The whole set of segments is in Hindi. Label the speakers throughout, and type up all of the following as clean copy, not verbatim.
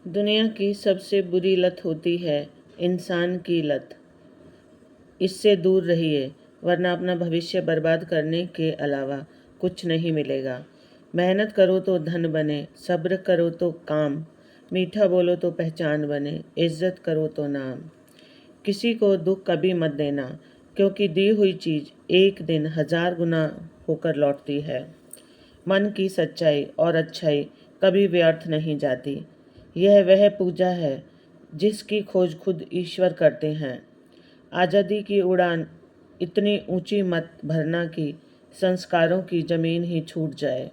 Speaker 1: दुनिया की सबसे बुरी लत होती है इंसान की लत। इससे दूर रहिए, वरना अपना भविष्य बर्बाद करने के अलावा कुछ नहीं मिलेगा। मेहनत करो तो धन बने, सब्र करो तो काम, मीठा बोलो तो पहचान बने, इज्जत करो तो नाम। किसी को दुख कभी मत देना, क्योंकि दी हुई चीज़ एक दिन 1000 गुना होकर लौटती है। मन की सच्चाई और अच्छाई कभी व्यर्थ नहीं जाती। यह वह पूजा है जिसकी खोज खुद ईश्वर करते हैं। आज़ादी की उड़ान इतनी ऊंची मत भरना कि संस्कारों की ज़मीन ही छूट जाए।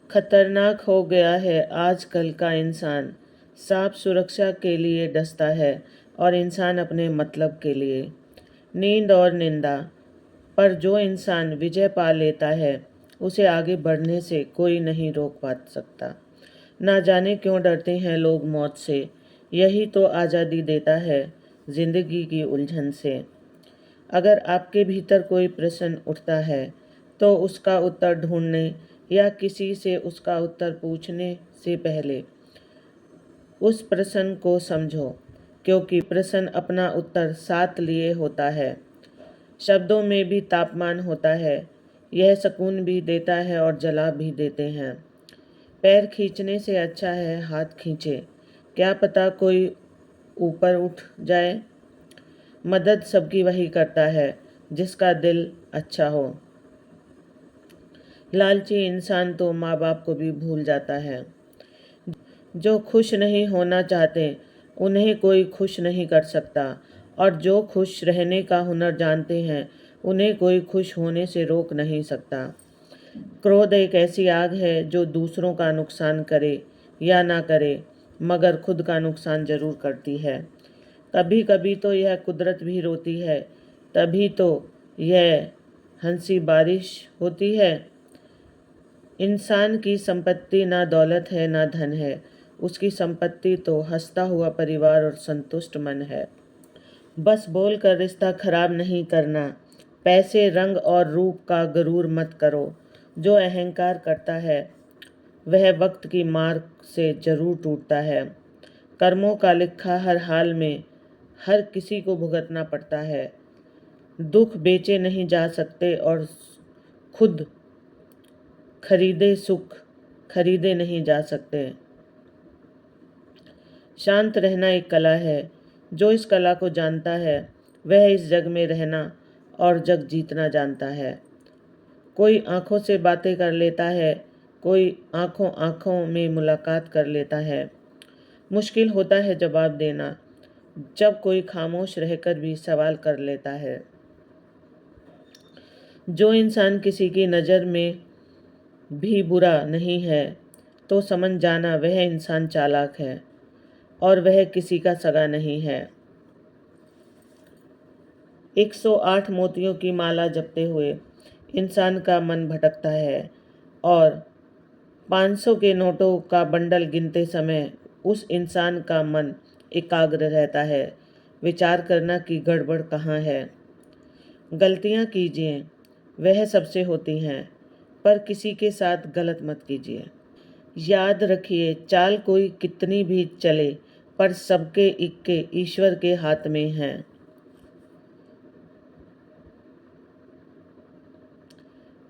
Speaker 1: खतरनाक हो गया है आजकल का इंसान। सांप सुरक्षा के लिए डसता है और इंसान अपने मतलब के लिए। नींद और निंदा, पर जो इंसान विजय पा लेता है उसे आगे बढ़ने से कोई नहीं रोक पा सकता। ना जाने क्यों डरते हैं लोग मौत से। यही तो आज़ादी देता है जिंदगी की उलझन से। अगर आपके भीतर कोई प्रश्न उठता है तो उसका उत्तर ढूंढने या किसी से उसका उत्तर पूछने से पहले उस प्रश्न को समझो, क्योंकि प्रश्न अपना उत्तर साथ लिए होता है। शब्दों में भी तापमान होता है। यह सुकून भी देता है और जला भी देते हैं। पैर खींचने से अच्छा है हाथ खींचे, क्या पता कोई ऊपर उठ जाए। मदद सबकी वही करता है जिसका दिल अच्छा हो। लालची इंसान तो माँ बाप को भी भूल जाता है। जो खुश नहीं होना चाहते उन्हें कोई खुश नहीं कर सकता, और जो खुश रहने का हुनर जानते हैं उन्हें कोई खुश होने से रोक नहीं सकता। क्रोध एक ऐसी आग है जो दूसरों का नुकसान करे या ना करे, मगर खुद का नुकसान जरूर करती है। कभी कभी तो यह कुदरत भी रोती है, तभी तो यह हंसी बारिश होती है। इंसान की संपत्ति ना दौलत है ना धन है, उसकी संपत्ति तो हंसता हुआ परिवार और संतुष्ट मन है। बस बोलकर रिश्ता खराब नहीं करना। पैसे, रंग और रूप का गरूर मत करो। जो अहंकार करता है वह वक्त की मार से जरूर टूटता है। कर्मों का लिखा हर हाल में हर किसी को भुगतना पड़ता है। दुख बेचे नहीं जा सकते और खुद खरीदे सुख खरीदे नहीं जा सकते। शांत रहना एक कला है। जो इस कला को जानता है वह इस जग में रहना और जग जीतना जानता है। कोई आंखों से बातें कर लेता है, कोई आंखों आंखों में मुलाकात कर लेता है। मुश्किल होता है जवाब देना जब कोई खामोश रहकर भी सवाल कर लेता है। जो इंसान किसी की नज़र में भी बुरा नहीं है तो समझ जाना वह इंसान चालाक है और वह किसी का सगा नहीं है। 108 मोतियों की माला जपते हुए इंसान का मन भटकता है, और 500 के नोटों का बंडल गिनते समय उस इंसान का मन एकाग्र रहता है, विचार करना कि गड़बड़ कहाँ है। गलतियाँ कीजिए, वह सबसे होती हैं, पर किसी के साथ गलत मत कीजिए। याद रखिए, चाल कोई कितनी भी चले, पर सबके इक्के ईश्वर के हाथ में हैं।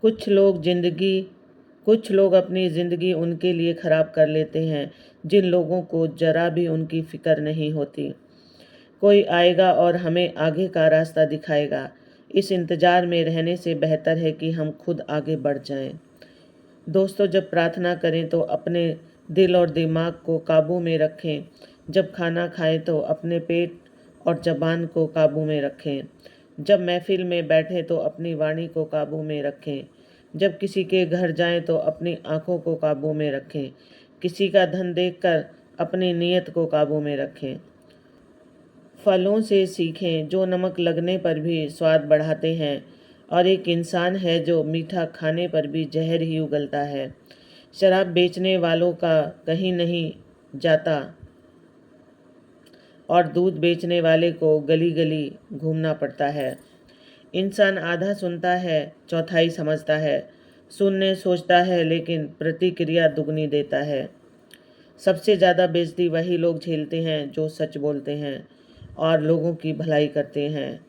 Speaker 1: कुछ लोग अपनी ज़िंदगी उनके लिए ख़राब कर लेते हैं जिन लोगों को जरा भी उनकी फ़िक्र नहीं होती। कोई आएगा और हमें आगे का रास्ता दिखाएगा। इस इंतज़ार में रहने से बेहतर है कि हम खुद आगे बढ़ जाएं। दोस्तों, जब प्रार्थना करें तो अपने दिल और दिमाग को काबू में रखें। जब खाना खाएं तो अपने पेट और ज़बान को काबू में रखें। जब महफिल में बैठें तो अपनी वाणी को काबू में रखें। जब किसी के घर जाएं तो अपनी आंखों को काबू में रखें। किसी का धन देखकर अपनी नीयत को काबू में रखें। फलों से सीखें जो नमक लगने पर भी स्वाद बढ़ाते हैं, और एक इंसान है जो मीठा खाने पर भी जहर ही उगलता है। शराब बेचने वालों का कहीं नहीं जाता और दूध बेचने वाले को गली गली घूमना पड़ता है। इंसान आधा सुनता है, चौथाई समझता है। सुनने सोचता है लेकिन प्रतिक्रिया दुगनी देता है। सबसे ज़्यादा बेइज्जती वही लोग झेलते हैं जो सच बोलते हैं और लोगों की भलाई करते हैं।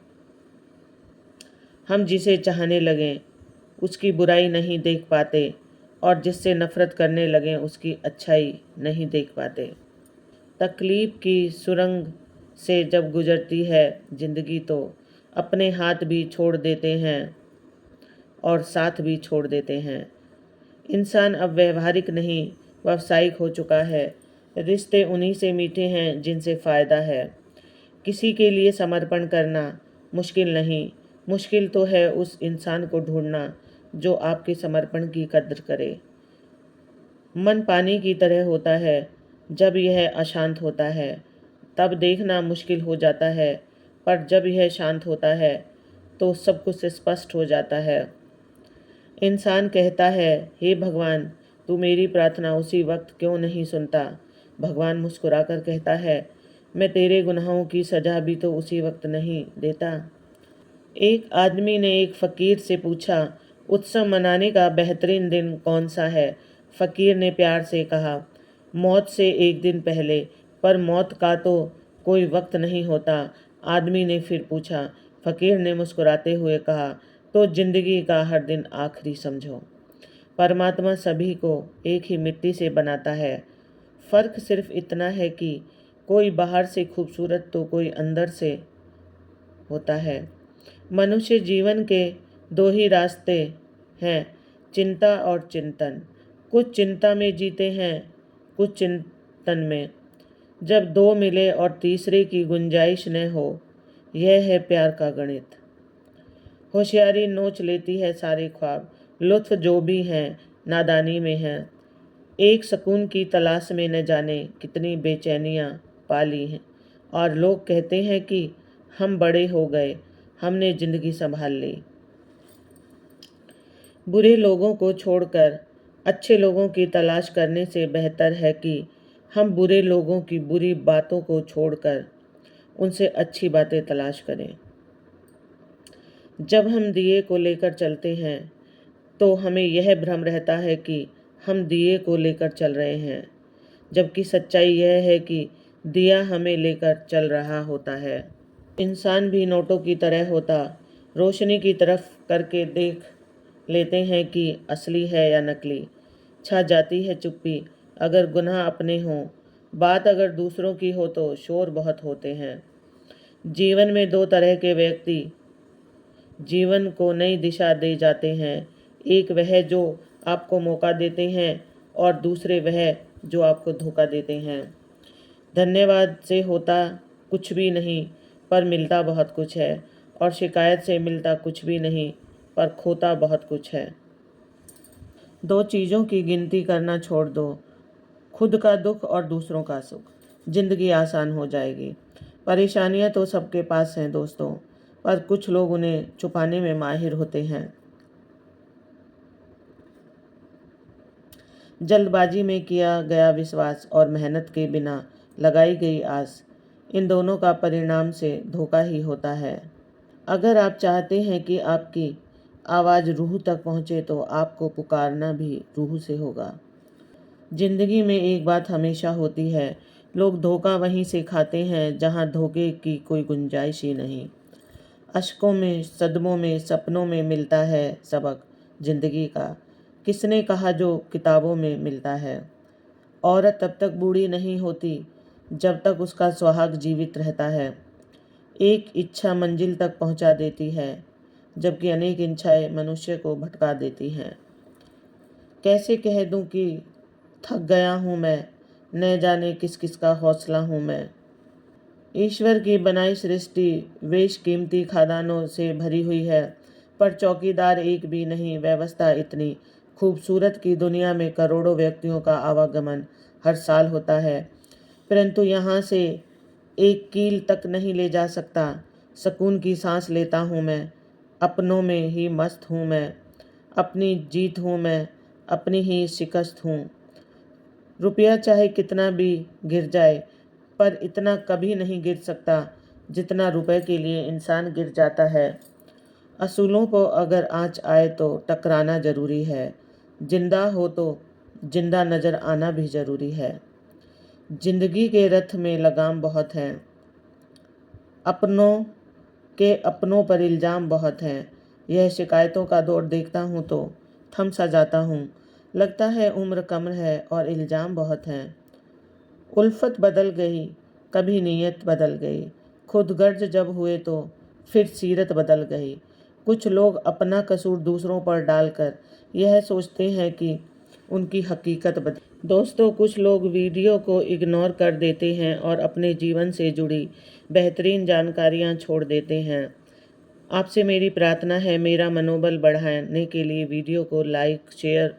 Speaker 1: हम जिसे चाहने लगें उसकी बुराई नहीं देख पाते और जिससे नफ़रत करने लगें उसकी अच्छाई नहीं देख पाते। तकलीफ़ की सुरंग से जब गुजरती है ज़िंदगी तो अपने हाथ भी छोड़ देते हैं और साथ भी छोड़ देते हैं। इंसान अब व्यवहारिक नहीं व्यावसायिक हो चुका है। रिश्ते उन्हीं से मीठे हैं जिनसे फ़ायदा है। किसी के लिए समर्पण करना मुश्किल नहीं, मुश्किल तो है उस इंसान को ढूंढना जो आपके समर्पण की कद्र करे। मन पानी की तरह होता है, जब यह अशांत होता है तब देखना मुश्किल हो जाता है, पर जब यह शांत होता है तो सब कुछ स्पष्ट हो जाता है। इंसान कहता है, हे भगवान, तू मेरी प्रार्थना उसी वक्त क्यों नहीं सुनता? भगवान मुस्कुराकर कहता है, मैं तेरे गुनाहों की सज़ा भी तो उसी वक्त नहीं देता। एक आदमी ने एक फ़कीर से पूछा, उत्सव मनाने का बेहतरीन दिन कौन सा है? फ़कीर ने प्यार से कहा, मौत से एक दिन पहले। पर मौत का तो कोई वक्त नहीं होता। आदमी ने फिर पूछा। फ़कीर ने मुस्कुराते हुए कहा, तो ज़िंदगी का हर दिन आखिरी समझो। परमात्मा सभी को एक ही मिट्टी से बनाता है। फ़र्क सिर्फ इतना है कि कोई बाहर से खूबसूरत तो कोई अंदर से होता है। मनुष्य जीवन के दो ही रास्ते हैं, चिंता और चिंतन। कुछ चिंता में जीते हैं, कुछ चिंतन में। जब दो मिले और तीसरे की गुंजाइश न हो, यह है प्यार का गणित। होशियारी नोच लेती है सारे ख्वाब, लुत्फ़ जो भी हैं नादानी में हैं। एक सुकून की तलाश में न जाने कितनी बेचैनियाँ पाली हैं। और लोग कहते हैं कि हम बड़े हो गए, हमने ज़िंदगी संभाल ली। बुरे लोगों को छोड़कर अच्छे लोगों की तलाश करने से बेहतर है कि हम बुरे लोगों की बुरी बातों को छोड़कर उनसे अच्छी बातें तलाश करें। जब हम दिए को लेकर चलते हैं तो हमें यह भ्रम रहता है कि हम दिए को लेकर चल रहे हैं, जबकि सच्चाई यह है कि दिया हमें लेकर चल रहा होता है। इंसान भी नोटों की तरह होता, रोशनी की तरफ करके देख लेते हैं कि असली है या नकली। छा जाती है चुप्पी अगर गुनाह अपने हों, बात अगर दूसरों की हो तो शोर बहुत होते हैं। जीवन में दो तरह के व्यक्ति जीवन को नई दिशा दे जाते हैं। एक वह जो आपको मौका देते हैं और दूसरे वह जो आपको धोखा देते हैं। धन्यवाद से होता कुछ भी नहीं पर मिलता बहुत कुछ है, और शिकायत से मिलता कुछ भी नहीं पर खोता बहुत कुछ है। दो चीज़ों की गिनती करना छोड़ दो, खुद का दुख और दूसरों का सुख। जिंदगी आसान हो जाएगी। परेशानियां तो सबके पास हैं दोस्तों, पर कुछ लोग उन्हें छुपाने में माहिर होते हैं। जल्दबाजी में किया गया विश्वास और मेहनत के बिना लगाई गई आस, इन दोनों का परिणाम से धोखा ही होता है। अगर आप चाहते हैं कि आपकी आवाज़ रूह तक पहुँचे तो आपको पुकारना भी रूह से होगा। जिंदगी में एक बात हमेशा होती है, लोग धोखा वहीं से खाते हैं जहाँ धोखे की कोई गुंजाइश ही नहीं। अश्कों में, सदमों में, सपनों में मिलता है सबक जिंदगी का। किसने कहा जो किताबों में मिलता है। औरत तब तक बूढ़ी नहीं होती जब तक उसका सुहाग जीवित रहता है। एक इच्छा मंजिल तक पहुंचा देती है, जबकि अनेक इच्छाएं मनुष्य को भटका देती हैं। कैसे कह दूं कि थक गया हूँ मैं, न जाने किस किस का हौसला हूँ मैं। ईश्वर की बनाई सृष्टि बेशकीमती खादानों से भरी हुई है, पर चौकीदार एक भी नहीं। व्यवस्था इतनी खूबसूरत कि दुनिया में करोड़ों व्यक्तियों का आवागमन हर साल होता है, परंतु यहाँ से एक कील तक नहीं ले जा सकता। सुकून की सांस लेता हूँ मैं, अपनों में ही मस्त हूँ मैं। अपनी जीत हूँ मैं, अपनी ही शिकस्त हूँ। रुपया चाहे कितना भी गिर जाए, पर इतना कभी नहीं गिर सकता जितना रुपए के लिए इंसान गिर जाता है। असूलों को अगर आँच आए तो टकराना जरूरी है। जिंदा हो तो जिंदा नजर आना भी जरूरी है। जिंदगी के रथ में लगाम बहुत है, अपनों के अपनों पर इल्ज़ाम बहुत है। यह शिकायतों का दौर देखता हूँ तो थम सा जाता हूँ। लगता है उम्र कम है और इल्ज़ाम बहुत हैं। उल्फत बदल गई, कभी नीयत बदल गई। खुद गर्ज जब हुए तो फिर सीरत बदल गई। कुछ लोग अपना कसूर दूसरों पर डालकर यह सोचते हैं कि उनकी हकीकत बदल। दोस्तों, कुछ लोग वीडियो को इग्नोर कर देते हैं और अपने जीवन से जुड़ी बेहतरीन जानकारियां छोड़ देते हैं। आपसे मेरी प्रार्थना है, मेरा मनोबल बढ़ाने के लिए वीडियो को लाइक, शेयर